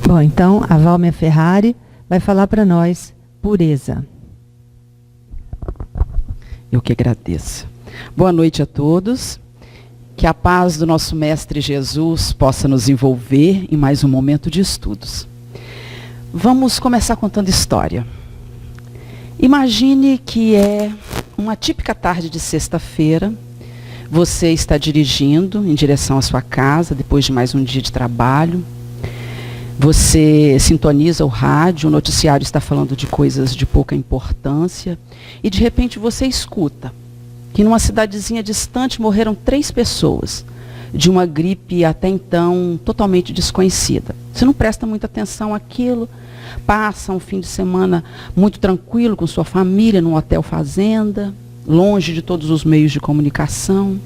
Bom, então a Valmer Ferrari vai falar para nós pureza. Eu que agradeço. Boa noite a todos. Que a paz do nosso Mestre Jesus possa nos envolver em mais um momento de estudos. Vamos começar contando história. Imagine que é uma típica tarde de sexta-feira. Você está dirigindo em direção à sua casa, depois de mais um dia de trabalho. Você sintoniza o rádio, o noticiário está falando de coisas de pouca importância. E de repente você escuta que numa cidadezinha distante morreram 3 pessoas de uma gripe até então totalmente desconhecida. Você não presta muita atenção àquilo, passa um fim de semana muito tranquilo com sua família num hotel fazenda, longe de todos os meios de comunicação.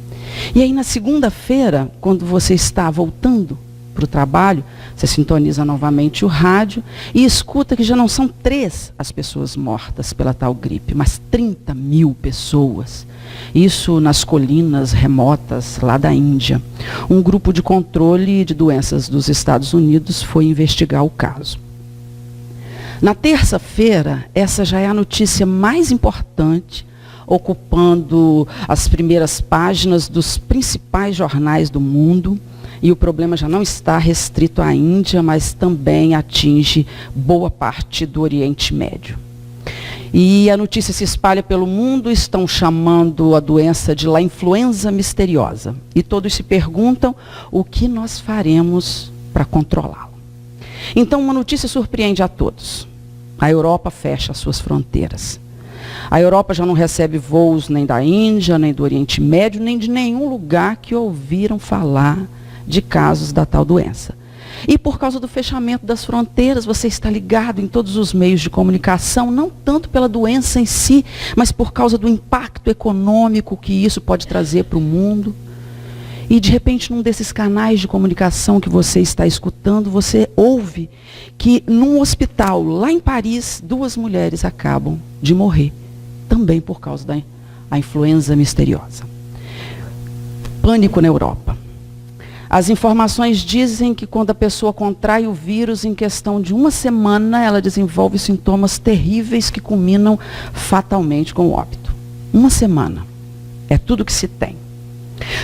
E aí na segunda-feira, quando você está voltando para o trabalho, você sintoniza novamente o rádio e escuta que já não são 3 as pessoas mortas pela tal gripe, mas 30 mil pessoas. Isso nas colinas remotas lá da Índia. Um grupo de controle de doenças dos Estados Unidos foi investigar o caso. Na terça-feira, essa já é a notícia mais importante, ocupando as primeiras páginas dos principais jornais do mundo. E o problema já não está restrito à Índia, mas também atinge boa parte do Oriente Médio. E a notícia se espalha pelo mundo, estão chamando a doença de la influenza misteriosa. E todos se perguntam o que nós faremos para controlá-la. Então uma notícia surpreende a todos. A Europa fecha as suas fronteiras. A Europa já não recebe voos nem da Índia, nem do Oriente Médio, nem de nenhum lugar que ouviram falar de casos da tal doença. E por causa do fechamento das fronteiras, você está ligado em todos os meios de comunicação, não tanto pela doença em si, mas por causa do impacto econômico que isso pode trazer para o mundo. E de repente, num desses canais de comunicação que você está escutando, você ouve que num hospital lá em Paris, 2 mulheres acabam de morrer, também por causa da influenza misteriosa. Pânico na Europa. As informações dizem que quando a pessoa contrai o vírus, em questão de uma semana, ela desenvolve sintomas terríveis que culminam fatalmente com o óbito. Uma semana. É tudo que se tem.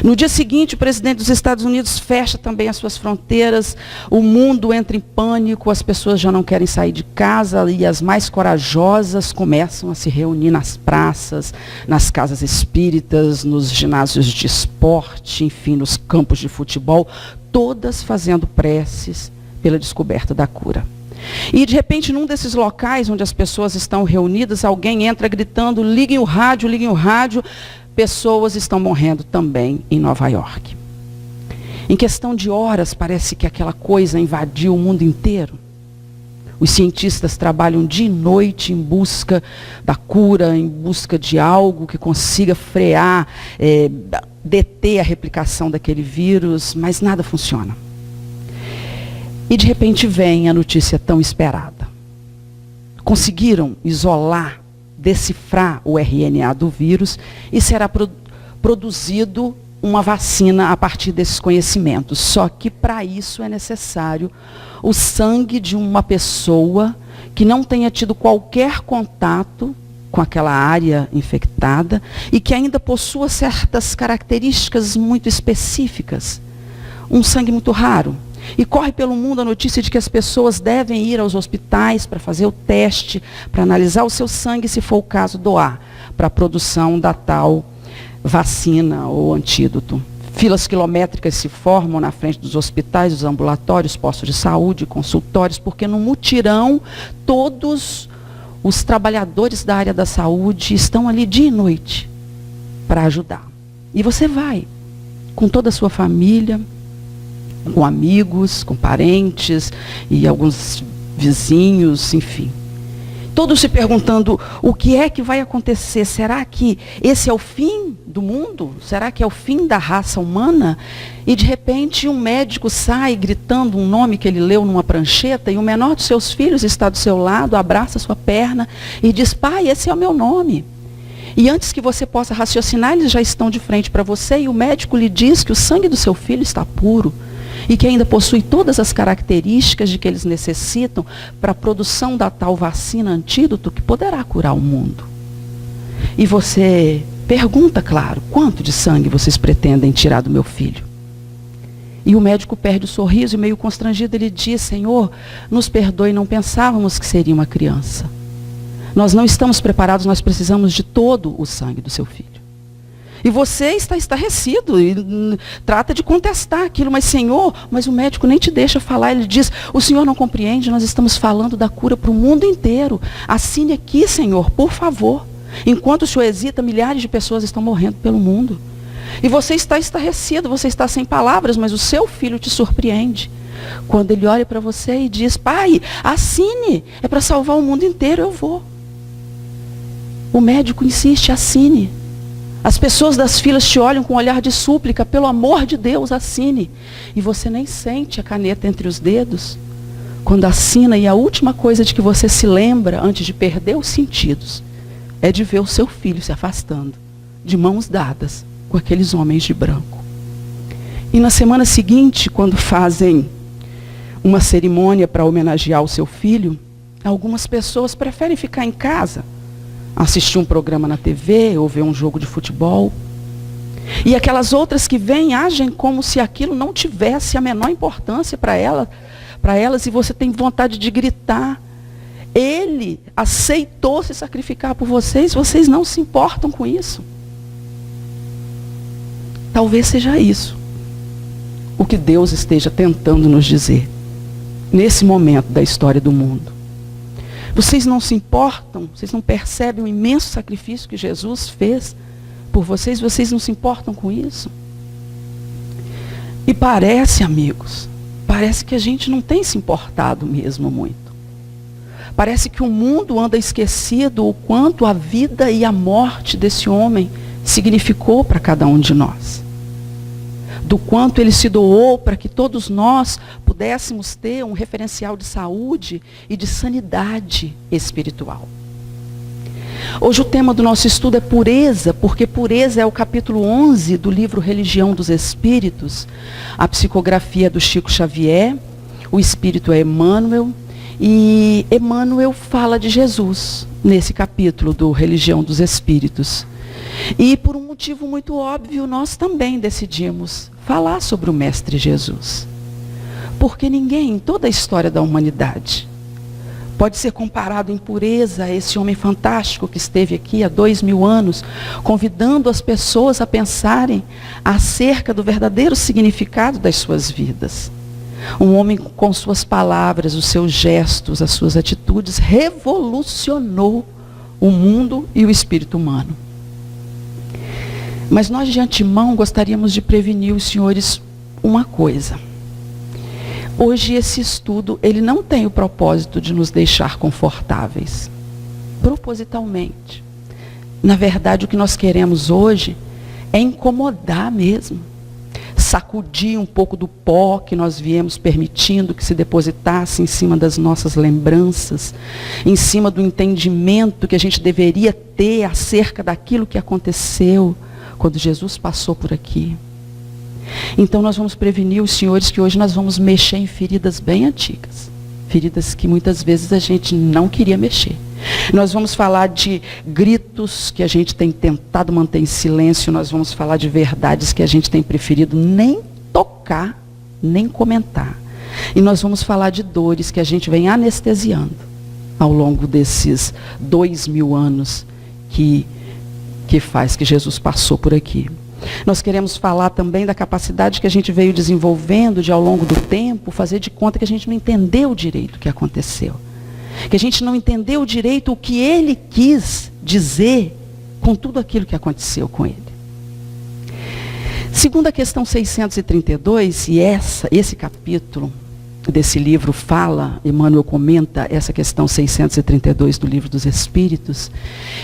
No dia seguinte, o presidente dos Estados Unidos fecha também as suas fronteiras, o mundo entra em pânico, as pessoas já não querem sair de casa e as mais corajosas começam a se reunir nas praças, nas casas espíritas, nos ginásios de esporte, enfim, nos campos de futebol, todas fazendo preces pela descoberta da cura. E de repente, num desses locais onde as pessoas estão reunidas, alguém entra gritando, liguem o rádio, pessoas estão morrendo também em Nova York. Em questão de horas, parece que aquela coisa invadiu o mundo inteiro. Os cientistas trabalham dia e noite em busca da cura, em busca de algo que consiga frear, deter a replicação daquele vírus, mas nada funciona. E de repente vem a notícia tão esperada. Conseguiram isolar, decifrar o RNA do vírus e será produzido uma vacina a partir desses conhecimentos. Só que para isso é necessário o sangue de uma pessoa que não tenha tido qualquer contato com aquela área infectada e que ainda possua certas características muito específicas. Um sangue muito raro. E corre pelo mundo a notícia de que as pessoas devem ir aos hospitais para fazer o teste, para analisar o seu sangue, se for o caso, doar para a produção da tal vacina ou antídoto. Filas quilométricas se formam na frente dos hospitais, dos ambulatórios, postos de saúde, consultórios, porque no mutirão todos os trabalhadores da área da saúde estão ali dia e noite para ajudar. E você vai com toda a sua família, com amigos, com parentes e alguns vizinhos, enfim. Todos se perguntando o que é que vai acontecer. Será que esse é o fim do mundo? Será que é o fim da raça humana? E de repente um médico sai gritando um nome que ele leu numa prancheta e o menor dos seus filhos está do seu lado, abraça sua perna e diz: pai, esse é o meu nome. E antes que você possa raciocinar, eles já estão de frente para você e o médico lhe diz que o sangue do seu filho está puro. e que ainda possui todas as características de que eles necessitam para a produção da tal vacina antídoto que poderá curar o mundo. E você pergunta, claro, quanto de sangue vocês pretendem tirar do meu filho? E o médico perde o sorriso e meio constrangido ele diz, Senhor, nos perdoe, não pensávamos que seria uma criança. Nós não estamos preparados, nós precisamos de todo o sangue do seu filho. E você está estarrecido e trata de contestar aquilo, mas Senhor, mas o médico nem te deixa falar, ele diz, o Senhor não compreende, nós estamos falando da cura para o mundo inteiro. Assine aqui, Senhor, por favor. Enquanto o Senhor hesita, milhares de pessoas estão morrendo pelo mundo. E você está estarrecido, você está sem palavras, mas o seu filho te surpreende. Quando ele olha para você e diz, pai, assine, é para salvar o mundo inteiro, eu vou. O médico insiste, assine. As pessoas das filas te olham com um olhar de súplica, pelo amor de Deus, assine. E você nem sente a caneta entre os dedos. Quando assina, e a última coisa de que você se lembra, antes de perder os sentidos, é de ver o seu filho se afastando, de mãos dadas, com aqueles homens de branco. E na semana seguinte, quando fazem uma cerimônia para homenagear o seu filho, algumas pessoas preferem ficar em casa, assistir um programa na TV ou ver um jogo de futebol. E aquelas outras que vêm agem como se aquilo não tivesse a menor importância para elas, e você tem vontade de gritar. Ele aceitou se sacrificar por vocês, vocês não se importam com isso. Talvez seja isso o que Deus esteja tentando nos dizer nesse momento da história do mundo. Vocês não se importam, vocês não percebem o imenso sacrifício que Jesus fez por vocês, vocês não se importam com isso? E parece, amigos, parece que a gente não tem se importado mesmo muito. Parece que o mundo anda esquecido o quanto a vida e a morte desse homem significou para cada um de nós. Do quanto ele se doou para que todos nós pudéssemos ter um referencial de saúde e de sanidade espiritual. Hoje o tema do nosso estudo é pureza, porque pureza é o capítulo 11 do livro Religião dos Espíritos. A psicografia é do Chico Xavier, o espírito é Emmanuel, e Emmanuel fala de Jesus nesse capítulo do Religião dos Espíritos. E por um motivo muito óbvio, nós também decidimos falar sobre o Mestre Jesus. Porque ninguém em toda a história da humanidade pode ser comparado em pureza a esse homem fantástico que esteve aqui há 2000 anos, convidando as pessoas a pensarem acerca do verdadeiro significado das suas vidas. Um homem com suas palavras, os seus gestos, as suas atitudes, revolucionou o mundo e o espírito humano. Mas nós de antemão gostaríamos de prevenir os senhores uma coisa. Hoje esse estudo, ele não tem o propósito de nos deixar confortáveis, propositalmente. Na verdade, o que nós queremos hoje é incomodar mesmo. Sacudir um pouco do pó que nós viemos permitindo que se depositasse em cima das nossas lembranças, em cima do entendimento que a gente deveria ter acerca daquilo que aconteceu quando Jesus passou por aqui. Então nós vamos prevenir os senhores que hoje nós vamos mexer em feridas bem antigas. Feridas que muitas vezes a gente não queria mexer. Nós vamos falar de gritos que a gente tem tentado manter em silêncio. Nós vamos falar de verdades que a gente tem preferido nem tocar, nem comentar. E nós vamos falar de dores que a gente vem anestesiando ao longo desses 2000 anos que faz que Jesus passou por aqui. Nós queremos falar também da capacidade que a gente veio desenvolvendo de ao longo do tempo, fazer de conta que a gente não entendeu direito o que aconteceu. Que a gente não entendeu direito o que ele quis dizer com tudo aquilo que aconteceu com ele. Segundo a questão 632, e esse capítulo desse livro fala, Emmanuel comenta essa questão 632 do Livro dos Espíritos.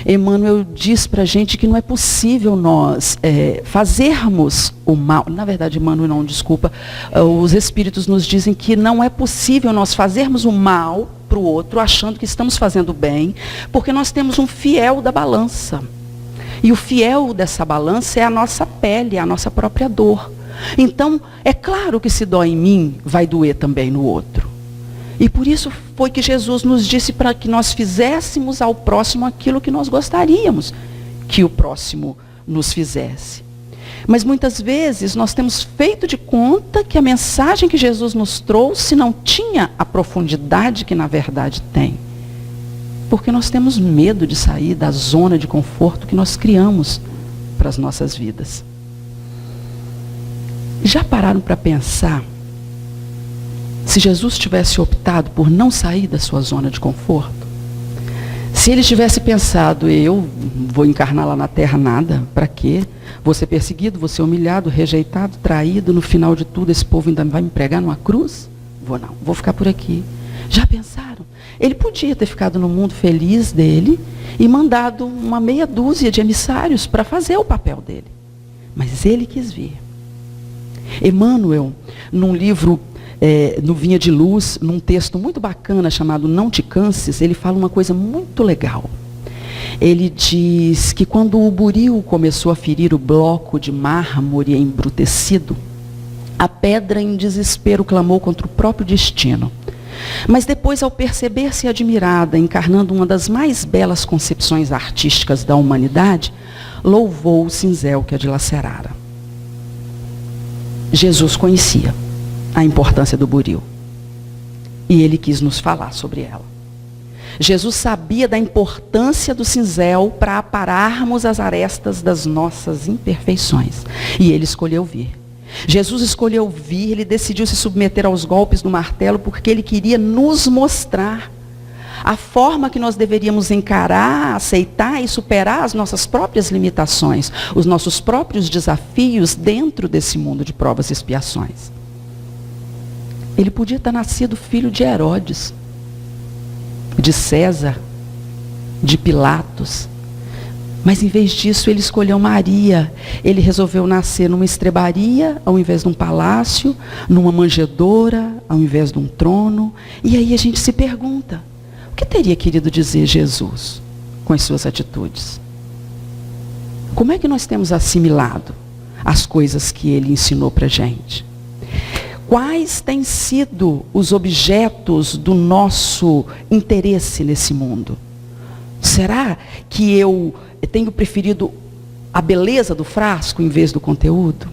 Emmanuel diz para a gente que não é possível nós fazermos o mal. Na verdade, Emmanuel não, desculpa. Os Espíritos nos dizem que não é possível nós fazermos o mal para o outro, achando que estamos fazendo bem, porque nós temos um fiel da balança. E o fiel dessa balança é a nossa pele, é a nossa própria dor. Então, é claro que se dói em mim, vai doer também no outro. E por isso foi que Jesus nos disse para que nós fizéssemos ao próximo aquilo que nós gostaríamos que o próximo nos fizesse. Mas muitas vezes nós temos feito de conta que a mensagem que Jesus nos trouxe não tinha a profundidade que na verdade tem. Porque nós temos medo de sair da zona de conforto que nós criamos para as nossas vidas. Já pararam para pensar se Jesus tivesse optado por não sair da sua zona de conforto? Se ele tivesse pensado, eu vou encarnar lá na terra nada, para quê? Vou ser perseguido, vou ser humilhado, rejeitado, traído, no final de tudo esse povo ainda vai me pregar numa cruz? Vou não, vou ficar por aqui. Já pensaram? Ele podia ter ficado no mundo feliz dele e mandado uma meia dúzia de emissários para fazer o papel dele. Mas ele quis vir. Emmanuel, num livro, no Vinha de Luz, num texto muito bacana chamado Não Te Canses, ele fala uma coisa muito legal. Ele diz que quando o buril começou a ferir o bloco de mármore embrutecido, a pedra em desespero clamou contra o próprio destino. Mas depois, ao perceber-se admirada, encarnando uma das mais belas concepções artísticas da humanidade, louvou o cinzel que a dilacerara. Jesus conhecia a importância do buril. E ele quis nos falar sobre ela. Jesus sabia da importância do cinzel para apararmos as arestas das nossas imperfeições. E ele escolheu vir. Jesus escolheu vir, ele decidiu se submeter aos golpes do martelo porque ele queria nos mostrar a forma que nós deveríamos encarar, aceitar e superar as nossas próprias limitações, os nossos próprios desafios dentro desse mundo de provas e expiações. Ele podia ter nascido filho de Herodes, de César, de Pilatos. Mas em vez disso, ele escolheu Maria. Ele resolveu nascer numa estrebaria, ao invés de um palácio, numa manjedoura, ao invés de um trono. E aí a gente se pergunta, o que teria querido dizer Jesus com as suas atitudes? Como é que nós temos assimilado as coisas que ele ensinou para a gente? Quais têm sido os objetos do nosso interesse nesse mundo? Será que eu tenho preferido a beleza do frasco em vez do conteúdo?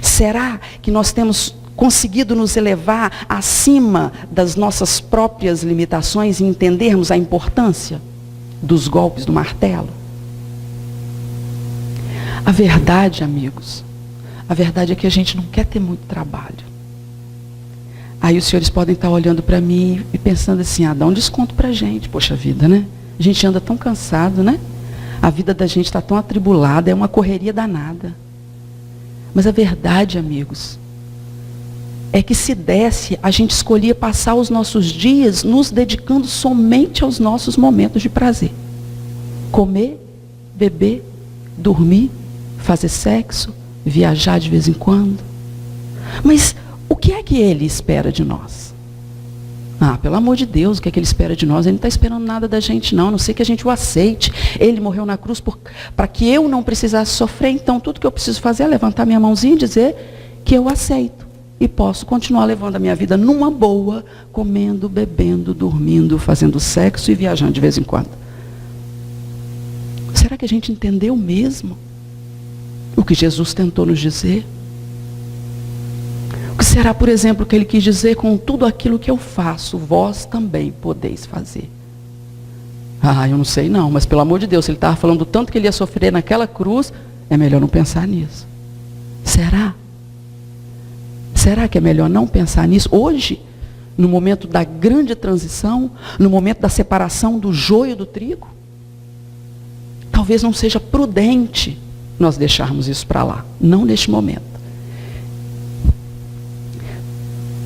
Será que nós temos conseguido nos elevar acima das nossas próprias limitações e entendermos a importância dos golpes do martelo? A verdade, amigos, a verdade é que a gente não quer ter muito trabalho. Aí os senhores podem estar olhando para mim e pensando assim, dá um desconto para a gente, poxa vida, né? A gente anda tão cansado, né? A vida da gente está tão atribulada, é uma correria danada. Mas a verdade, amigos, é que se desse, a gente escolhia passar os nossos dias nos dedicando somente aos nossos momentos de prazer. Comer, beber, dormir, fazer sexo, viajar de vez em quando. Mas o que é que ele espera de nós? Pelo amor de Deus, o que é que ele espera de nós? Ele não está esperando nada da gente, não. A não ser que a gente o aceite. Ele morreu na cruz para que eu não precisasse sofrer. Então, tudo que eu preciso fazer é levantar minha mãozinha e dizer que eu aceito. E posso continuar levando a minha vida numa boa, comendo, bebendo, dormindo, fazendo sexo e viajando de vez em quando. Será que a gente entendeu mesmo o que Jesus tentou nos dizer? O que será, por exemplo, que ele quis dizer com tudo aquilo que eu faço, vós também podeis fazer? Eu não sei não, mas pelo amor de Deus, se ele estava falando tanto que ele ia sofrer naquela cruz, é melhor não pensar nisso. Será? Será que é melhor não pensar nisso? Hoje, no momento da grande transição, no momento da separação do joio do trigo, talvez não seja prudente nós deixarmos isso para lá, não neste momento.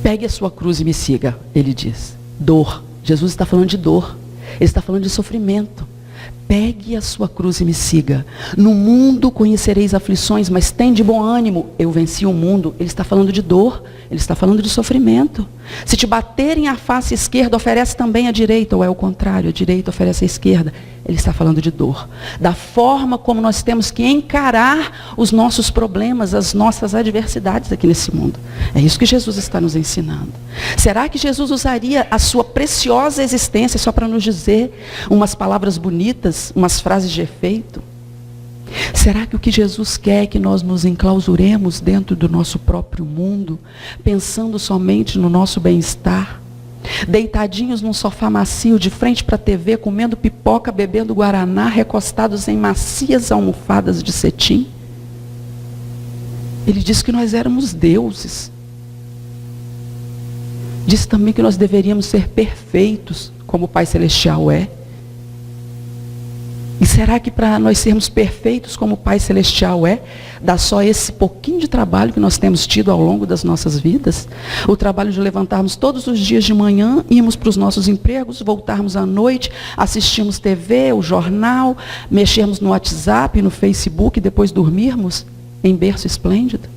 Pegue a sua cruz e me siga, ele diz. Dor. Jesus está falando de dor. Ele está falando de sofrimento. Pegue a sua cruz e me siga. No mundo conhecereis aflições, mas tem de bom ânimo. Eu venci o mundo. Ele está falando de dor. Ele está falando de sofrimento. Se te baterem a face esquerda, oferece também a direita, ou é o contrário, a direita oferece a esquerda. Ele está falando de dor. Da forma como nós temos que encarar os nossos problemas, as nossas adversidades aqui nesse mundo. É isso que Jesus está nos ensinando. Será que Jesus usaria a sua preciosa existência só para nos dizer umas palavras bonitas, umas frases de efeito? Será que o que Jesus quer é que nós nos enclausuremos dentro do nosso próprio mundo, pensando somente no nosso bem-estar, deitadinhos num sofá macio, de frente para a TV, comendo pipoca, bebendo guaraná, recostados em macias almofadas de cetim? Ele disse que nós éramos deuses. Disse também que nós deveríamos ser perfeitos, como o Pai Celestial é. E será que para nós sermos perfeitos como o Pai Celestial é, dá só esse pouquinho de trabalho que nós temos tido ao longo das nossas vidas? O trabalho de levantarmos todos os dias de manhã, irmos para os nossos empregos, voltarmos à noite, assistirmos TV, o jornal, mexermos no WhatsApp, no Facebook e depois dormirmos em berço esplêndido?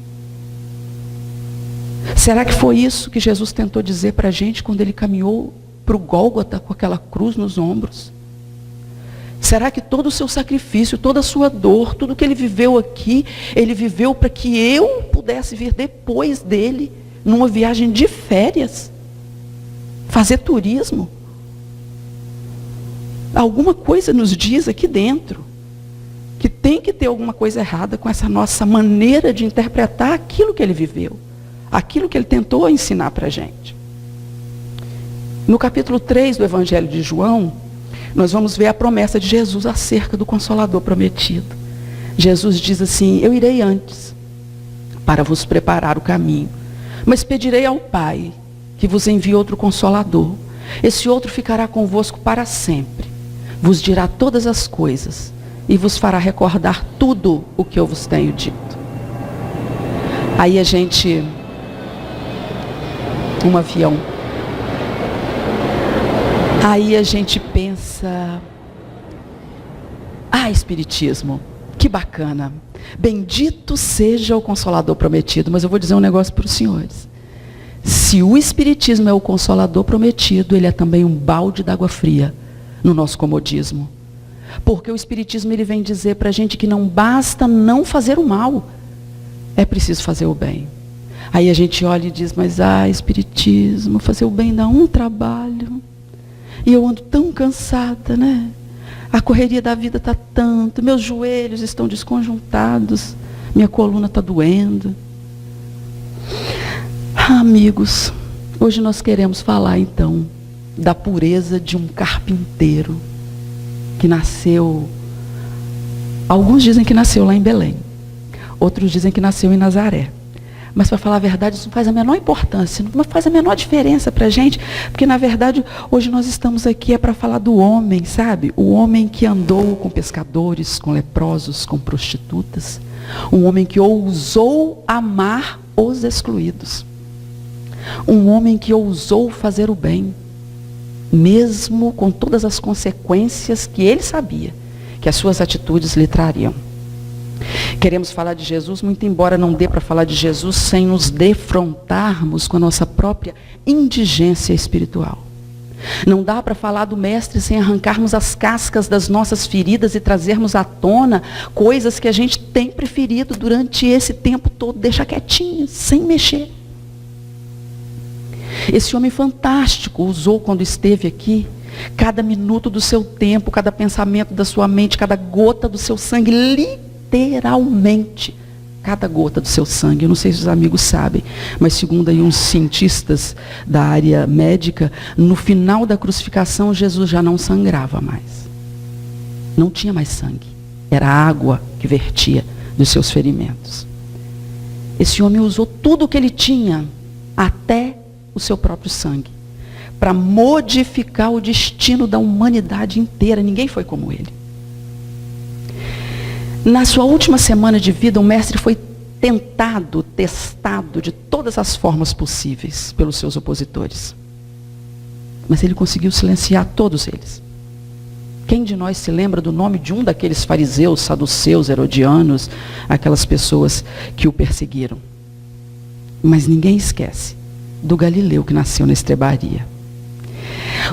Será que foi isso que Jesus tentou dizer para a gente quando ele caminhou para o Gólgota com aquela cruz nos ombros? Será que todo o seu sacrifício, toda a sua dor, tudo que ele viveu aqui, ele viveu para que eu pudesse vir depois dele, numa viagem de férias, fazer turismo? Alguma coisa nos diz aqui dentro que tem que ter alguma coisa errada com essa nossa maneira de interpretar aquilo que ele viveu, aquilo que ele tentou ensinar para a gente. No capítulo 3 do Evangelho de João, nós vamos ver a promessa de Jesus acerca do Consolador prometido. Jesus diz assim: eu irei antes, para vos preparar o caminho, mas pedirei ao Pai, que vos envie outro Consolador. Esse outro ficará convosco para sempre, vos dirá todas as coisas, e vos fará recordar tudo o que eu vos tenho dito. Aí a gente... um avião... Aí a gente pensa, Espiritismo, que bacana, bendito seja o Consolador prometido. Mas eu vou dizer um negócio para os senhores: se o Espiritismo é o Consolador prometido, ele é também um balde d'água fria no nosso comodismo. Porque o Espiritismo ele vem dizer para a gente que não basta não fazer o mal, é preciso fazer o bem. Aí a gente olha e diz: mas Espiritismo, fazer o bem dá um trabalho. E eu ando tão cansada, né? A correria da vida está tanto, meus joelhos estão desconjuntados, minha coluna está doendo. Amigos, hoje nós queremos falar então da pureza de um carpinteiro que nasceu, alguns dizem que nasceu lá em Belém, outros dizem que nasceu em Nazaré. Mas, para falar a verdade, isso não faz a menor importância, não faz a menor diferença para a gente, porque, na verdade, hoje nós estamos aqui para falar do homem, sabe? O homem que andou com pescadores, com leprosos, com prostitutas. Um homem que ousou amar os excluídos. Um homem que ousou fazer o bem, mesmo com todas as consequências que ele sabia que as suas atitudes lhe trariam. Queremos falar de Jesus, muito embora não dê para falar de Jesus sem nos defrontarmos com a nossa própria indigência espiritual. Não dá para falar do Mestre sem arrancarmos as cascas das nossas feridas e trazermos à tona coisas que a gente tem preferido durante esse tempo todo, deixar quietinho, sem mexer. Esse homem fantástico usou, quando esteve aqui, cada minuto do seu tempo, cada pensamento da sua mente, cada gota do seu sangue, literalmente, cada gota do seu sangue. Eu não sei se os amigos sabem, mas segundo aí uns cientistas da área médica, no final da crucificação, Jesus já não sangrava mais. Não tinha mais sangue. Era água que vertia dos seus ferimentos. Esse homem usou tudo o que ele tinha, até o seu próprio sangue, para modificar o destino da humanidade inteira. Ninguém foi como ele. Na sua última semana de vida, o Mestre foi tentado, testado de todas as formas possíveis pelos seus opositores. Mas ele conseguiu silenciar todos eles. Quem de nós se lembra do nome de um daqueles fariseus, saduceus, herodianos, aquelas pessoas que o perseguiram? Mas ninguém esquece do Galileu que nasceu na estrebaria.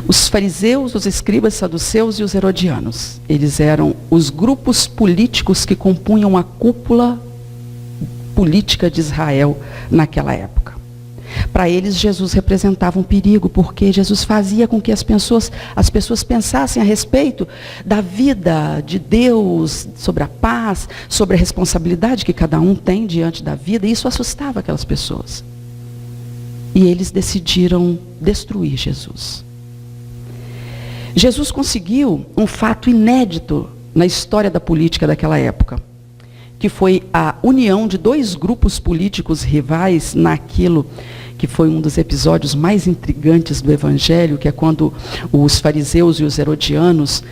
Os fariseus, os escribas, saduceus e os herodianos, eles eram os grupos políticos que compunham a cúpula política de Israel naquela época. Para eles, Jesus representava um perigo, porque Jesus fazia com que as pessoas pensassem a respeito da vida de Deus, sobre a paz, sobre a responsabilidade que cada um tem diante da vida, e isso assustava aquelas pessoas. E eles decidiram destruir Jesus. Jesus conseguiu um fato inédito na história da política daquela época, que foi a união de dois grupos políticos rivais naquilo que foi um dos episódios mais intrigantes do Evangelho, que é quando os fariseus e os herodianos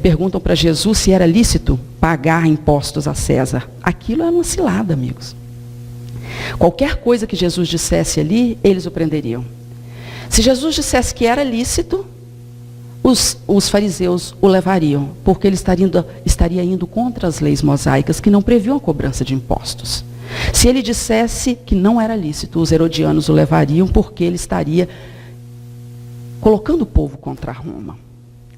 perguntam para Jesus se era lícito pagar impostos a César. Aquilo era uma cilada, amigos. Qualquer coisa que Jesus dissesse ali, eles o prenderiam. Se Jesus dissesse que era lícito, os fariseus o levariam, porque ele estaria indo contra as leis mosaicas que não previam a cobrança de impostos. Se ele dissesse que não era lícito, os herodianos o levariam, porque ele estaria colocando o povo contra Roma.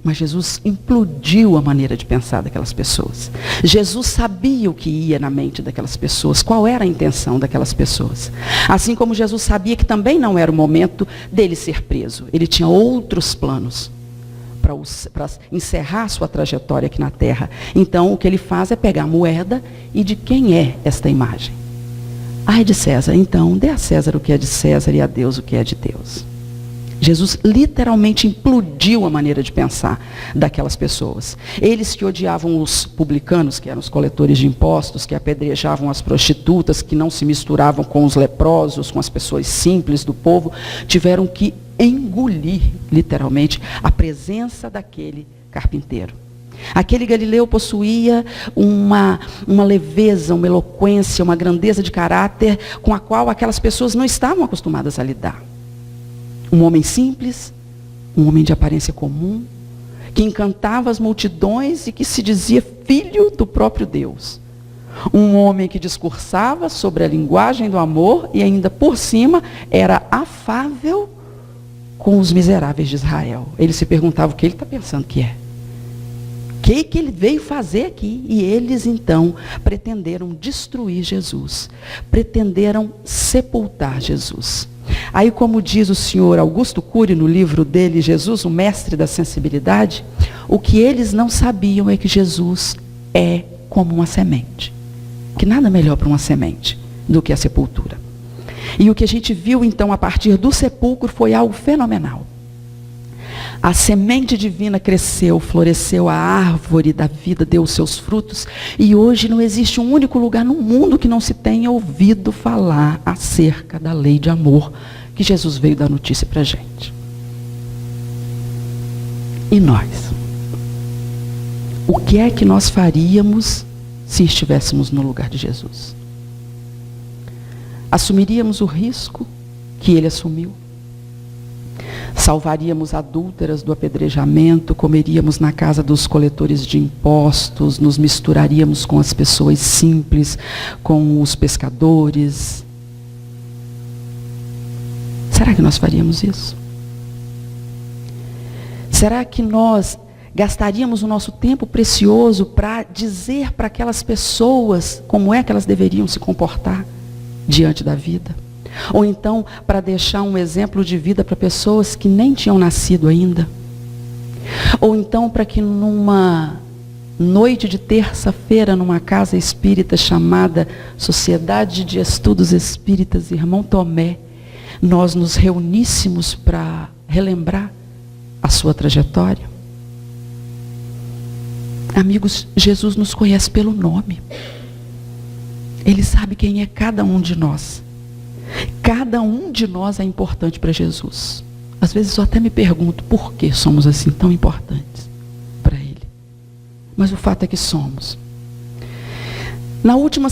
Mas Jesus implodiu a maneira de pensar daquelas pessoas. Jesus sabia o que ia na mente daquelas pessoas, qual era a intenção daquelas pessoas. Assim como Jesus sabia que também não era o momento dele ser preso. Ele tinha outros planos para encerrar sua trajetória aqui na terra. Então, o que ele faz é pegar a moeda e de quem é esta imagem? Ah, é de César. Então, dê a César o que é de César e a Deus o que é de Deus. Jesus literalmente implodiu a maneira de pensar daquelas pessoas. Eles que odiavam os publicanos, que eram os coletores de impostos, que apedrejavam as prostitutas, que não se misturavam com os leprosos, com as pessoas simples do povo, tiveram que engolir, literalmente, a presença daquele carpinteiro. Aquele Galileu possuía uma leveza, uma eloquência, uma grandeza de caráter com a qual aquelas pessoas não estavam acostumadas a lidar. Um homem simples, um homem de aparência comum, que encantava as multidões e que se dizia filho do próprio Deus. Um homem que discursava sobre a linguagem do amor e ainda por cima era afável com os miseráveis de Israel. Ele se perguntava o que ele está pensando que é. O que ele veio fazer aqui? E eles então pretenderam destruir Jesus. Pretenderam sepultar Jesus. Aí, como diz o senhor Augusto Cury no livro dele, Jesus, o mestre da sensibilidade, o que eles não sabiam é que Jesus é como uma semente. Que nada melhor para uma semente do que a sepultura. E o que a gente viu então a partir do sepulcro foi algo fenomenal. A semente divina cresceu, floresceu, a árvore da vida deu os seus frutos, e hoje não existe um único lugar no mundo que não se tenha ouvido falar acerca da lei de amor que Jesus veio dar notícia para a gente. E nós? O que é que nós faríamos se estivéssemos no lugar de Jesus? Assumiríamos o risco que ele assumiu? Salvaríamos adúlteras do apedrejamento, comeríamos na casa dos coletores de impostos, nos misturaríamos com as pessoas simples, com os pescadores? Será que nós faríamos isso? Será que nós gastaríamos o nosso tempo precioso para dizer para aquelas pessoas como é que elas deveriam se comportar diante da vida? Ou então, para deixar um exemplo de vida para pessoas que nem tinham nascido ainda? Ou então, para que numa noite de terça-feira, numa casa espírita chamada Sociedade de Estudos Espíritas Irmão Tomé, nós nos reuníssemos para relembrar a sua trajetória? Amigos, Jesus nos conhece pelo nome. Ele sabe quem é cada um de nós. Cada um de nós é importante para Jesus. Às vezes eu até me pergunto por que somos assim tão importantes para Ele. Mas o fato é que somos. Na última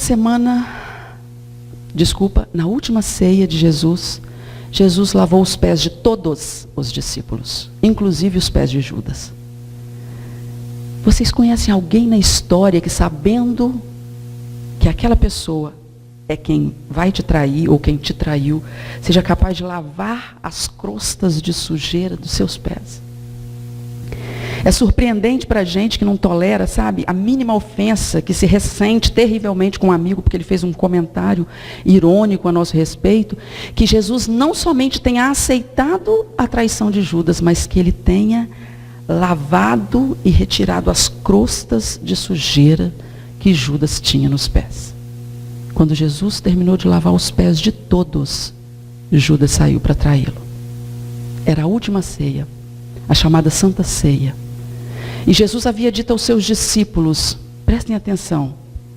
ceia de Jesus, Jesus lavou os pés de todos os discípulos, inclusive os pés de Judas. Vocês conhecem alguém na história que, sabendo que aquela pessoa é quem vai te trair ou quem te traiu, seja capaz de lavar as crostas de sujeira dos seus pés. É surpreendente para a gente que não tolera, sabe, a mínima ofensa, que se ressente terrivelmente com um amigo porque ele fez um comentário irônico a nosso respeito, que Jesus não somente tenha aceitado a traição de Judas, mas que ele tenha lavado e retirado as crostas de sujeira que Judas tinha nos pés. Quando Jesus terminou de lavar os pés de todos, Judas saiu para traí-lo. Era a última ceia, a chamada Santa Ceia. E Jesus havia dito aos seus discípulos, prestem atenção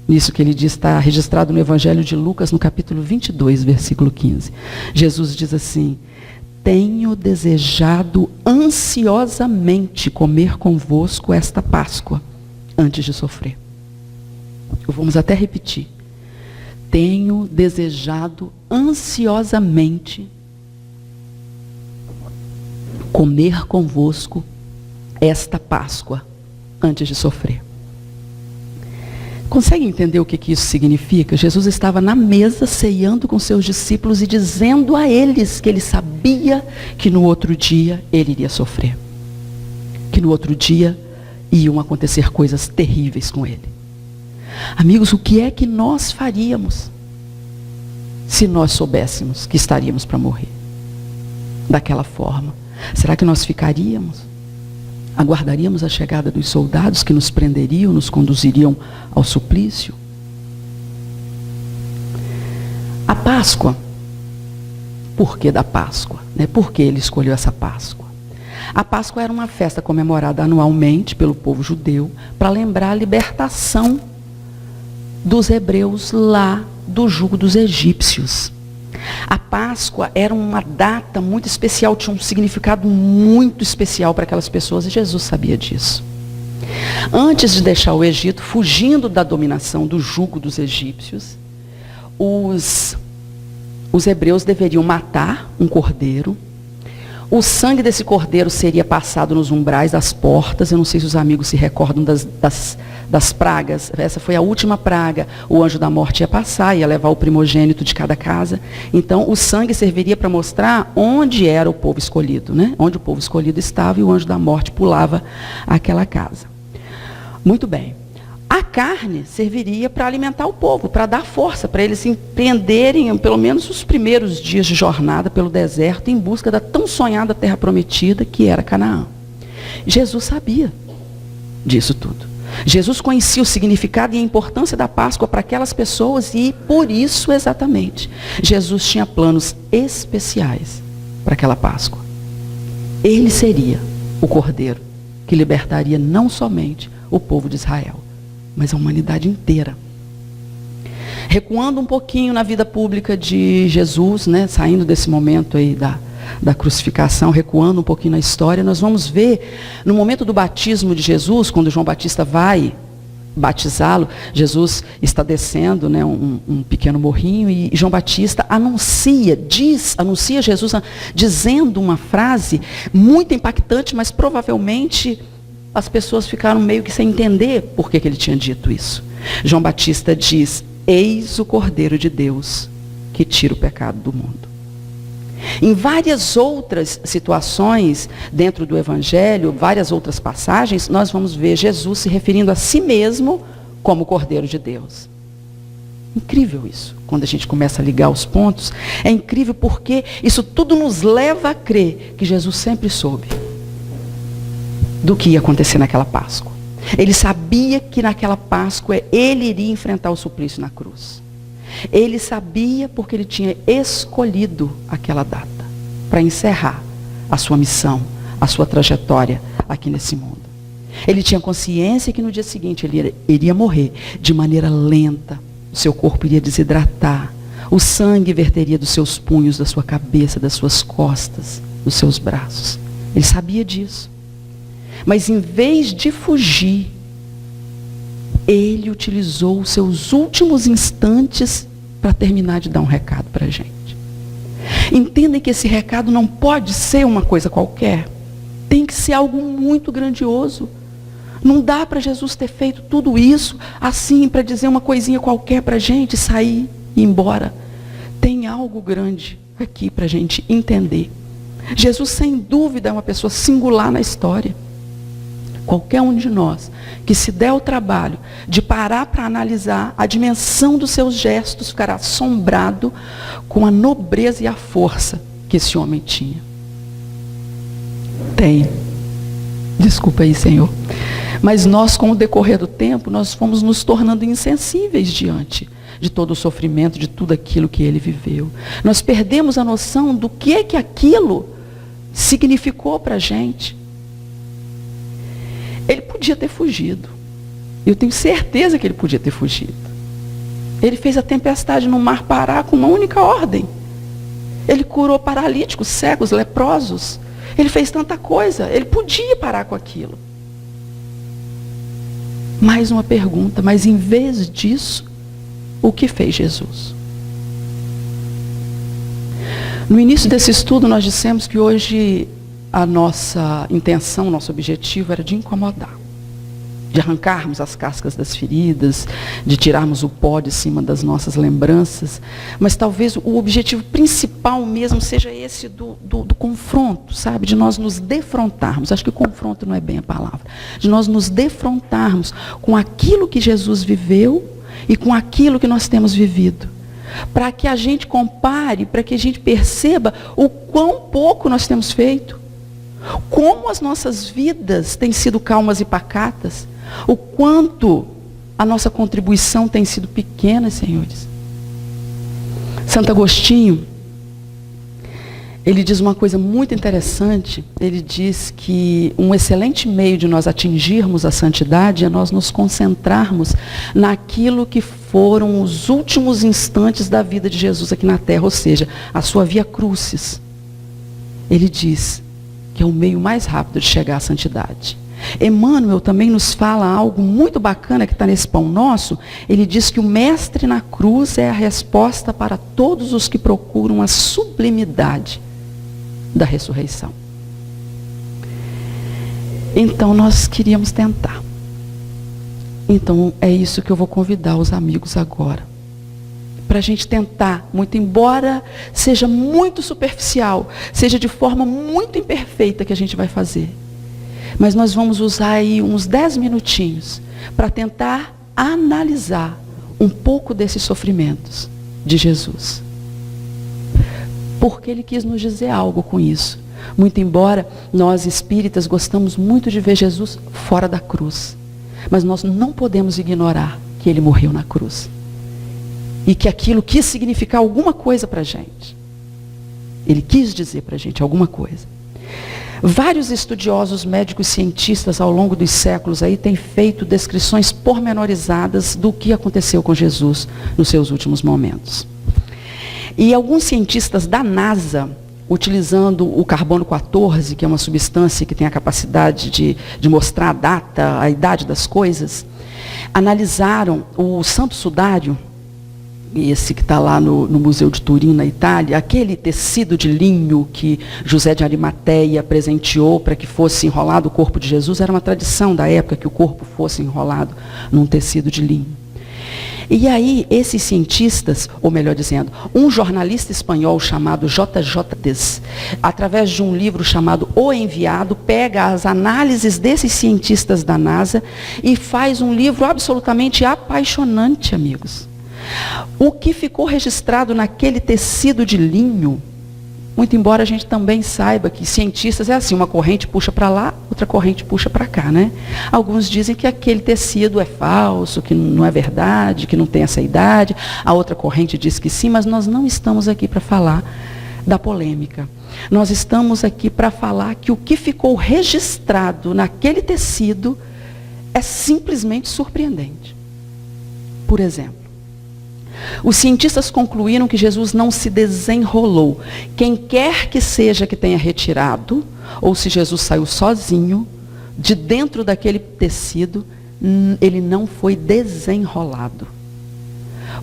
nisso que ele diz, está registrado no Evangelho de Lucas, no capítulo 22, versículo 15. Jesus diz assim: tenho desejado ansiosamente comer convosco esta Páscoa, antes de sofrer. Vamos até repetir. Tenho desejado ansiosamente comer convosco esta Páscoa, antes de sofrer. Consegue entender o que isso significa? Jesus estava na mesa ceando com seus discípulos e dizendo a eles que ele sabia que no outro dia ele iria sofrer. Que no outro dia iam acontecer coisas terríveis com ele. Amigos, o que é que nós faríamos se nós soubéssemos que estaríamos para morrer daquela forma? Será que nós ficaríamos? Aguardaríamos a chegada dos soldados que nos prenderiam, nos conduziriam ao suplício? A Páscoa, por que da Páscoa? Por que ele escolheu essa Páscoa? A Páscoa era uma festa comemorada anualmente pelo povo judeu para lembrar a libertação dos hebreus lá do jugo dos egípcios. A Páscoa era uma data muito especial, tinha um significado muito especial para aquelas pessoas e Jesus sabia disso. Antes de deixar o Egito, fugindo da dominação do jugo dos egípcios, os hebreus deveriam matar um cordeiro. O sangue desse cordeiro seria passado nos umbrais das portas. Eu não sei se os amigos se recordam das pragas. Essa foi a última praga. O anjo da morte ia passar, ia levar o primogênito de cada casa. Então, o sangue serviria para mostrar onde era o povo escolhido, né? Onde o povo escolhido estava e o anjo da morte pulava aquela casa. Muito bem. A carne serviria para alimentar o povo, para dar força, para eles empreenderem pelo menos os primeiros dias de jornada pelo deserto em busca da tão sonhada terra prometida que era Canaã. Jesus sabia disso tudo. Jesus conhecia o significado e a importância da Páscoa para aquelas pessoas e por isso exatamente Jesus tinha planos especiais para aquela Páscoa. Ele seria o cordeiro que libertaria não somente o povo de Israel, mas a humanidade inteira. Recuando um pouquinho na vida pública de Jesus, né, saindo desse momento aí da crucificação, recuando um pouquinho na história, nós vamos ver no momento do batismo de Jesus, quando João Batista vai batizá-lo, Jesus está descendo, né, um pequeno morrinho e João Batista anuncia Jesus dizendo uma frase muito impactante, mas provavelmente as pessoas ficaram meio que sem entender por que ele tinha dito isso. João Batista diz: eis o Cordeiro de Deus que tira o pecado do mundo. Em várias outras situações dentro do Evangelho, várias outras passagens, nós vamos ver Jesus se referindo a si mesmo como Cordeiro de Deus. Incrível isso, quando a gente começa a ligar os pontos. É incrível porque isso tudo nos leva a crer que Jesus sempre soube do que ia acontecer naquela Páscoa. Ele sabia que naquela Páscoa ele iria enfrentar o suplício na cruz. Ele sabia porque ele tinha escolhido aquela data para encerrar a sua missão, a sua trajetória aqui nesse mundo. Ele tinha consciência que no dia seguinte ele iria morrer de maneira lenta, o seu corpo iria desidratar, o sangue verteria dos seus punhos, da sua cabeça, das suas costas, dos seus braços. Ele sabia disso. Mas em vez de fugir, ele utilizou os seus últimos instantes para terminar de dar um recado para a gente. Entendem que esse recado não pode ser uma coisa qualquer. Tem que ser algo muito grandioso. Não dá para Jesus ter feito tudo isso assim para dizer uma coisinha qualquer para a gente sair. embora tenha algo grande aqui para a gente entender. Jesus, sem dúvida, é uma pessoa singular na história. Qualquer um de nós que se der o trabalho de parar para analisar a dimensão dos seus gestos, ficará assombrado com a nobreza e a força que esse homem tinha. Tem. Desculpa aí, Senhor. Mas nós, com o decorrer do tempo, nós fomos nos tornando insensíveis diante de todo o sofrimento, de tudo aquilo que ele viveu. Nós perdemos a noção do que é que aquilo significou para a gente. Ele podia ter fugido. Eu tenho certeza que ele podia ter fugido. Ele fez a tempestade no mar parar com uma única ordem. Ele curou paralíticos, cegos, leprosos. Ele fez tanta coisa. Ele podia parar com aquilo. Mais uma pergunta, mas em vez disso, o que fez Jesus? No início desse estudo, nós dissemos que hoje a nossa intenção, nosso objetivo era de incomodar, de arrancarmos as cascas das feridas, de tirarmos o pó de cima das nossas lembranças, mas talvez o objetivo principal mesmo seja esse do confronto, sabe? De nós nos defrontarmos, acho que confronto não é bem a palavra, de nós nos defrontarmos com aquilo que Jesus viveu e com aquilo que nós temos vivido, para que a gente compare, para que a gente perceba o quão pouco nós temos feito, como as nossas vidas têm sido calmas e pacatas, o quanto a nossa contribuição tem sido pequena, senhores. Santo Agostinho, ele diz uma coisa muito interessante. Ele diz que um excelente meio de nós atingirmos a santidade é nós nos concentrarmos naquilo que foram os últimos instantes da vida de Jesus aqui na terra, ou seja, a sua via crucis. Ele diz que é o meio mais rápido de chegar à santidade. Emmanuel também nos fala algo muito bacana que está nesse Pão Nosso. Ele diz que o mestre na cruz é a resposta para todos os que procuram a sublimidade da ressurreição. Então nós queríamos tentar. Então é isso que eu vou convidar os amigos agora. Para a gente tentar, muito embora seja muito superficial, seja de forma muito imperfeita que a gente vai fazer. Mas nós vamos usar aí uns 10 minutinhos para tentar analisar um pouco desses sofrimentos de Jesus. Porque ele quis nos dizer algo com isso. Muito embora nós espíritas gostamos muito de ver Jesus fora da cruz. Mas nós não podemos ignorar que ele morreu na cruz. E que aquilo quis significar alguma coisa para a gente. Ele quis dizer para a gente alguma coisa. Vários estudiosos, médicos, cientistas ao longo dos séculos aí têm feito descrições pormenorizadas do que aconteceu com Jesus nos seus últimos momentos. E alguns cientistas da NASA, utilizando o carbono 14, que é uma substância que tem a capacidade de mostrar a data, a idade das coisas, analisaram o santo sudário, esse que está lá no Museu de Turim, na Itália, aquele tecido de linho que José de Arimateia presenteou para que fosse enrolado o corpo de Jesus, era uma tradição da época que o corpo fosse enrolado num tecido de linho. E aí, esses cientistas, ou melhor dizendo, um jornalista espanhol chamado J.J. Des, através de um livro chamado O Enviado, pega as análises desses cientistas da NASA e faz um livro absolutamente apaixonante, amigos. O que ficou registrado naquele tecido de linho, muito embora a gente também saiba que cientistas é assim, uma corrente puxa para lá, outra corrente puxa para cá, né? Alguns dizem que aquele tecido é falso, que não é verdade, que não tem essa idade. A outra corrente diz que sim, mas nós não estamos aqui para falar da polêmica. Nós estamos aqui para falar que o que ficou registrado naquele tecido é simplesmente surpreendente. Por exemplo, os cientistas concluíram que Jesus não se desenrolou. Quem quer que seja que tenha retirado, ou se Jesus saiu sozinho, de dentro daquele tecido, ele não foi desenrolado.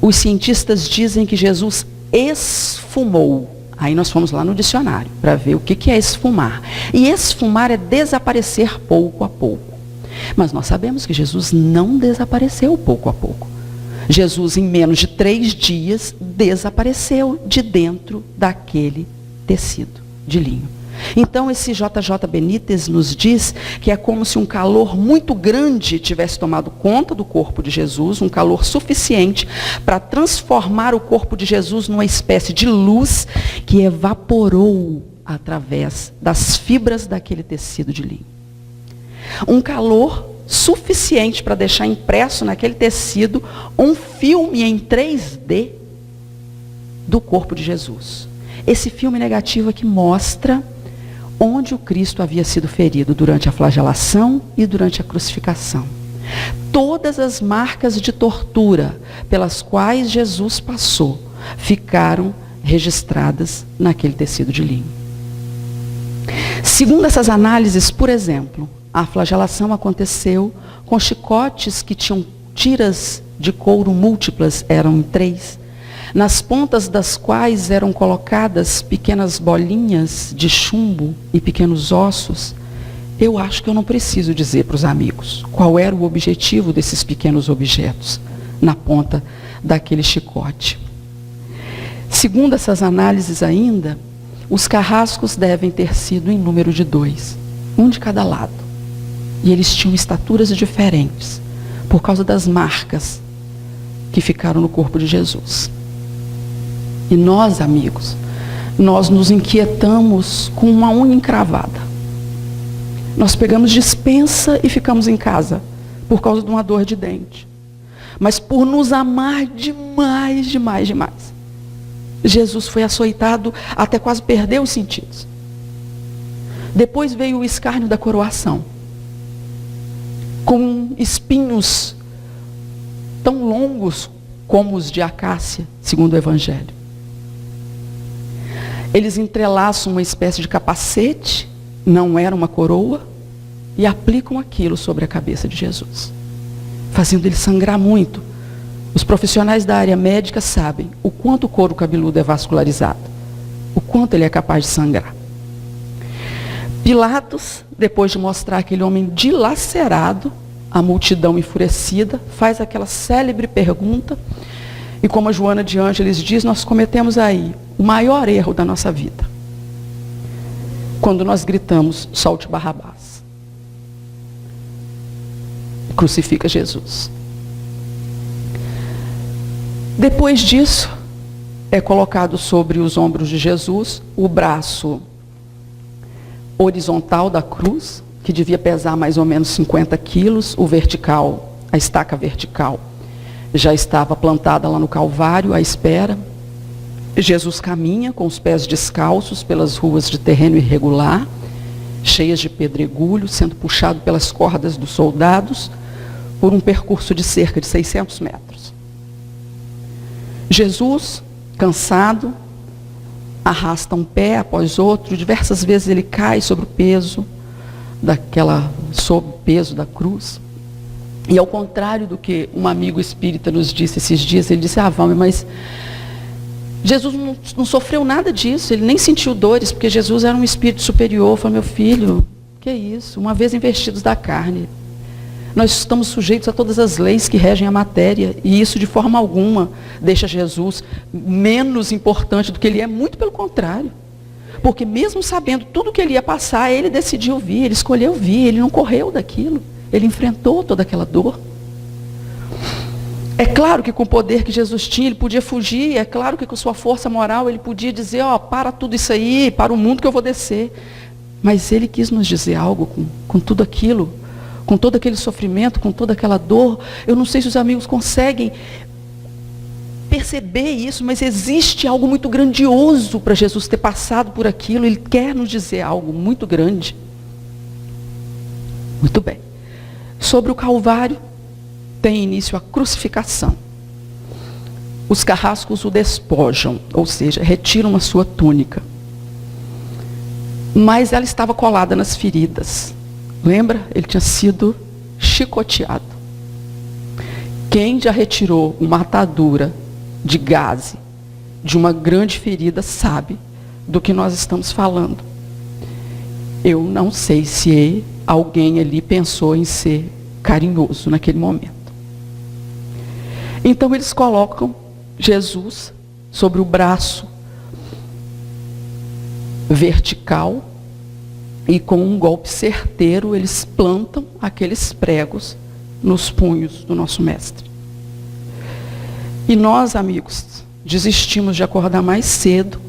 Os cientistas dizem que Jesus esfumou. Aí nós fomos lá no dicionário para ver o que é esfumar. E esfumar é desaparecer pouco a pouco. Mas nós sabemos que Jesus não desapareceu pouco a pouco. Jesus, em menos de 3 dias, desapareceu de dentro daquele tecido de linho. Então, esse J.J. Benítez nos diz que é como se um calor muito grande tivesse tomado conta do corpo de Jesus, um calor suficiente para transformar o corpo de Jesus numa espécie de luz que evaporou através das fibras daquele tecido de linho. Um calor suficiente para deixar impresso naquele tecido um filme em 3D do corpo de Jesus. Esse filme negativo aqui mostra onde o Cristo havia sido ferido durante a flagelação e durante a crucificação. Todas as marcas de tortura pelas quais Jesus passou ficaram registradas naquele tecido de linho. Segundo essas análises, por exemplo, a flagelação aconteceu com chicotes que tinham tiras de couro múltiplas, eram 3, nas pontas das quais eram colocadas pequenas bolinhas de chumbo e pequenos ossos. Eu acho que eu não preciso dizer para os amigos qual era o objetivo desses pequenos objetos na ponta daquele chicote. Segundo essas análises ainda, os carrascos devem ter sido em número de 2, um de cada lado. E eles tinham estaturas diferentes, por causa das marcas que ficaram no corpo de Jesus. E nós, amigos, nós nos inquietamos com uma unha encravada. Nós pegamos dispensa e ficamos em casa, por causa de uma dor de dente. Mas por nos amar demais, demais, demais, Jesus foi açoitado até quase perder os sentidos. Depois veio o escárnio da coroação, com espinhos tão longos como os de acácia, segundo o Evangelho. Eles entrelaçam uma espécie de capacete, não era uma coroa, e aplicam aquilo sobre a cabeça de Jesus, fazendo ele sangrar muito. Os profissionais da área médica sabem o quanto o couro cabeludo é vascularizado, o quanto ele é capaz de sangrar. Pilatos, depois de mostrar aquele homem dilacerado, a multidão enfurecida, faz aquela célebre pergunta, e como a Joana de Ângeles diz, nós cometemos aí o maior erro da nossa vida, quando nós gritamos, solte Barrabás, crucifica Jesus. Depois disso, é colocado sobre os ombros de Jesus o braço horizontal da cruz, que devia pesar mais ou menos 50 quilos, o vertical, a estaca vertical, já estava plantada lá no Calvário, à espera. Jesus caminha com os pés descalços pelas ruas de terreno irregular, cheias de pedregulho, sendo puxado pelas cordas dos soldados, por um percurso de cerca de 600 metros. Jesus, cansado, arrasta um pé após outro, diversas vezes ele cai sobre o peso sob o peso da cruz. E ao contrário do que um amigo espírita nos disse esses dias, ele disse, Valmer, mas Jesus não sofreu nada disso, ele nem sentiu dores, porque Jesus era um espírito superior. Eu falei, meu filho, que é isso? Uma vez investidos da carne, nós estamos sujeitos a todas as leis que regem a matéria, e isso de forma alguma deixa Jesus menos importante do que ele é, muito pelo contrário. Porque mesmo sabendo tudo que ele ia passar, ele decidiu vir, ele escolheu vir, ele não correu daquilo, ele enfrentou toda aquela dor. É claro que com o poder que Jesus tinha, ele podia fugir, é claro que com sua força moral, ele podia dizer, para tudo isso aí, para o mundo que eu vou descer. Mas ele quis nos dizer algo com tudo aquilo, com todo aquele sofrimento, com toda aquela dor. Eu não sei se os amigos conseguem perceber isso, mas existe algo muito grandioso para Jesus ter passado por aquilo. Ele quer nos dizer algo muito grande. Muito bem. Sobre o Calvário, tem início a crucificação. Os carrascos o despojam, ou seja, retiram a sua túnica. Mas ela estava colada nas feridas. Lembra? Ele tinha sido chicoteado. Quem já retirou uma atadura de gaze de uma grande ferida sabe do que nós estamos falando. Eu não sei se alguém ali pensou em ser carinhoso naquele momento. Então eles colocam Jesus sobre o braço vertical e com um golpe certeiro eles plantam aqueles pregos nos punhos do nosso mestre. E nós, amigos, desistimos de acordar mais cedo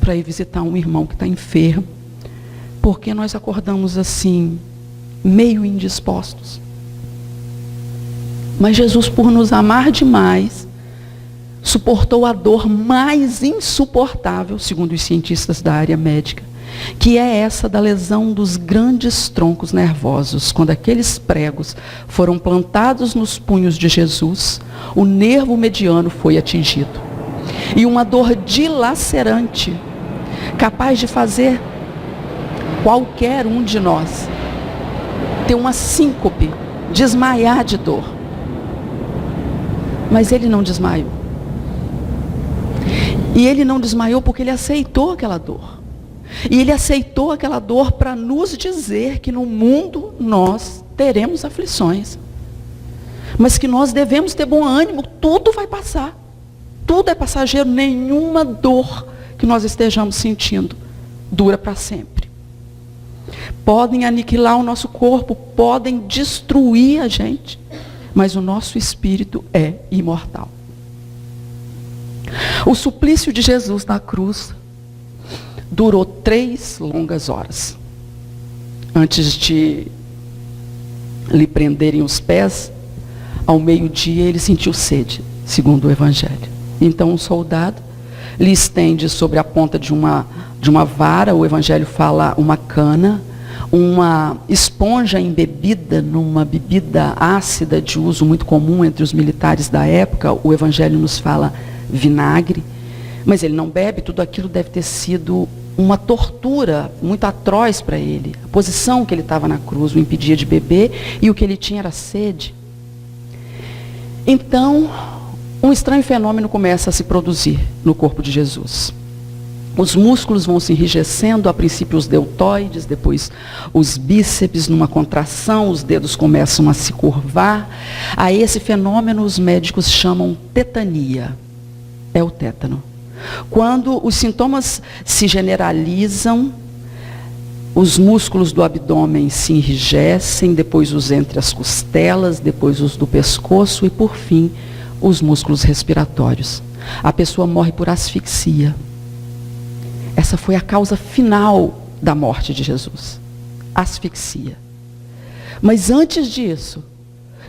para ir visitar um irmão que está enfermo, porque nós acordamos assim, meio indispostos. Mas Jesus, por nos amar demais, suportou a dor mais insuportável, segundo os cientistas da área médica, que é essa da lesão dos grandes troncos nervosos. Quando aqueles pregos foram plantados nos punhos de Jesus, o nervo mediano foi atingido. E uma dor dilacerante, capaz de fazer qualquer um de nós ter uma síncope, desmaiar de dor. Mas ele não desmaiou. E ele não desmaiou porque ele aceitou aquela dor. E ele aceitou aquela dor para nos dizer que no mundo nós teremos aflições. Mas que nós devemos ter bom ânimo, tudo vai passar. Tudo é passageiro, nenhuma dor que nós estejamos sentindo dura para sempre. Podem aniquilar o nosso corpo, podem destruir a gente, mas o nosso espírito é imortal. O suplício de Jesus na cruz durou 3 longas horas. Antes de lhe prenderem os pés, ao meio-dia ele sentiu sede, segundo o Evangelho. Então um soldado lhe estende sobre a ponta de uma vara, o Evangelho fala uma cana, uma esponja embebida numa bebida ácida de uso muito comum entre os militares da época, o Evangelho nos fala vinagre, mas ele não bebe, tudo aquilo deve ter sido uma tortura muito atroz para ele. A posição que ele estava na cruz o impedia de beber e o que ele tinha era sede. Então, um estranho fenômeno começa a se produzir no corpo de Jesus. Os músculos vão se enrijecendo, a princípio os deltoides, depois os bíceps numa contração, os dedos começam a se curvar. A esse fenômeno os médicos chamam tetania. É o tétano. Quando os sintomas se generalizam, os músculos do abdômen se enrijecem, depois os entre as costelas, depois os do pescoço e, por fim, os músculos respiratórios. A pessoa morre por asfixia. Essa foi a causa final da morte de Jesus. Asfixia. Mas antes disso,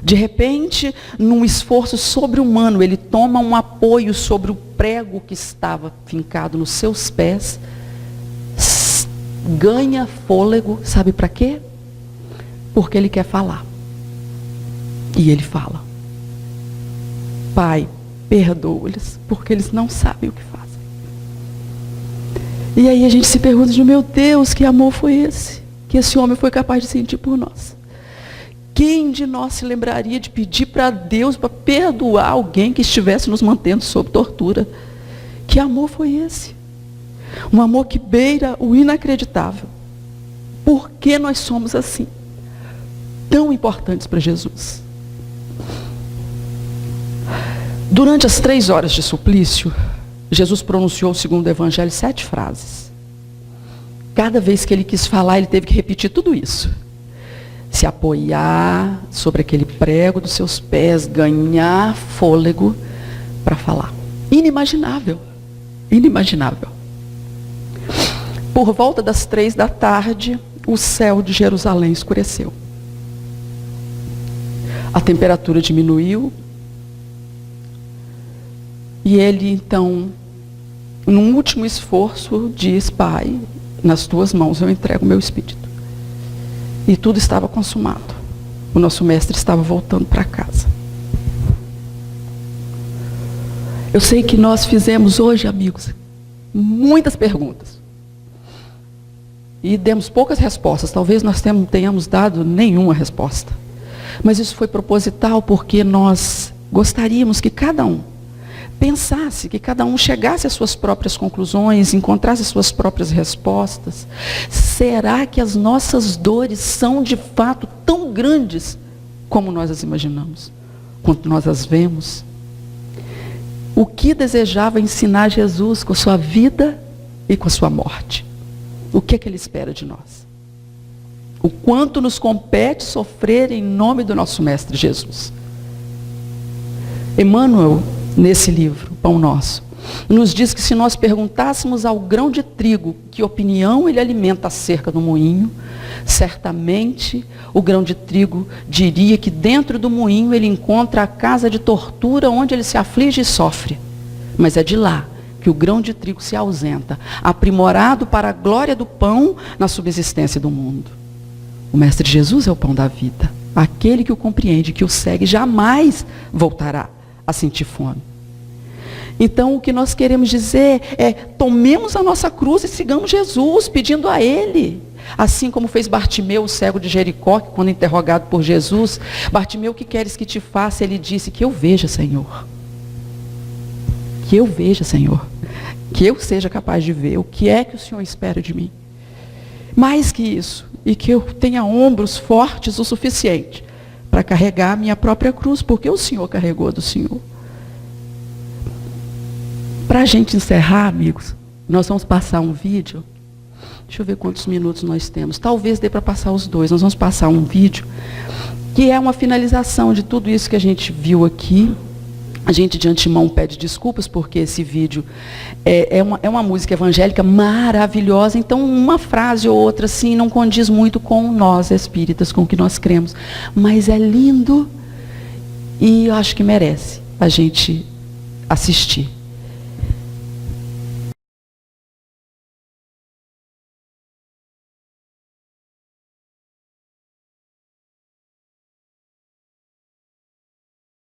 de repente, num esforço sobre-humano, ele toma um apoio sobre o prego que estava fincado nos seus pés, ganha fôlego, sabe para quê? Porque ele quer falar. E ele fala: Pai, perdoa-lhes, porque eles não sabem o que fazem. E aí a gente se pergunta, meu Deus, que amor foi esse? Que esse homem foi capaz de sentir por nós. Quem de nós se lembraria de pedir para Deus para perdoar alguém que estivesse nos mantendo sob tortura? Que amor foi esse? Um amor que beira o inacreditável. Por que nós somos assim? Tão importantes para Jesus. Durante as 3 horas de suplício, Jesus pronunciou, segundo o Evangelho, 7 frases. Cada vez que ele quis falar, ele teve que repetir tudo isso. Se apoiar sobre aquele prego dos seus pés, ganhar fôlego para falar. Inimaginável. Inimaginável. Por volta das 3 da tarde, o céu de Jerusalém escureceu. A temperatura diminuiu. E ele, então, num último esforço, diz: Pai, nas tuas mãos eu entrego o meu espírito. E tudo estava consumado. O nosso mestre estava voltando para casa. Eu sei que nós fizemos hoje, amigos, muitas perguntas. E demos poucas respostas. Talvez nós tenhamos dado nenhuma resposta. Mas isso foi proposital porque nós gostaríamos que cada um pensasse, que cada um chegasse às suas próprias conclusões, encontrasse as suas próprias respostas. Será que as nossas dores são de fato tão grandes como nós as imaginamos, quando nós as vemos? o que desejava ensinar Jesus com a sua vida e com a sua morte. O que é que ele espera de nós? O quanto nos compete sofrer em nome do nosso Mestre Jesus. Emmanuel, nesse livro, Pão Nosso, nos diz que se nós perguntássemos ao grão de trigo que opinião ele alimenta acerca do moinho, certamente o grão de trigo diria que dentro do moinho ele encontra a casa de tortura onde ele se aflige e sofre. Mas é de lá que o grão de trigo se ausenta, aprimorado para a glória do pão na subsistência do mundo. O Mestre Jesus é o pão da vida. Aquele que o compreende, que o segue, jamais voltará a sentir fome. Então, o que nós queremos dizer é, tomemos a nossa cruz e sigamos Jesus, pedindo a Ele. Assim como fez Bartimeu, o cego de Jericó, que quando interrogado por Jesus, Bartimeu, o que queres que te faça? Ele disse, que eu veja, Senhor. Que eu veja, Senhor. Que eu seja capaz de ver. O que é que o Senhor espera de mim? Mais que isso, e que eu tenha ombros fortes o suficiente para carregar a minha própria cruz, porque o Senhor carregou do Senhor. Para a gente encerrar, amigos, nós vamos passar um vídeo. Deixa eu ver quantos minutos nós temos. Talvez dê para passar os dois. Nós vamos passar um vídeo que é uma finalização de tudo isso que a gente viu aqui. A gente de antemão pede desculpas porque esse vídeo é uma música evangélica maravilhosa. Então uma frase ou outra assim não condiz muito com nós espíritas, com o que nós cremos. Mas é lindo e eu acho que merece a gente assistir.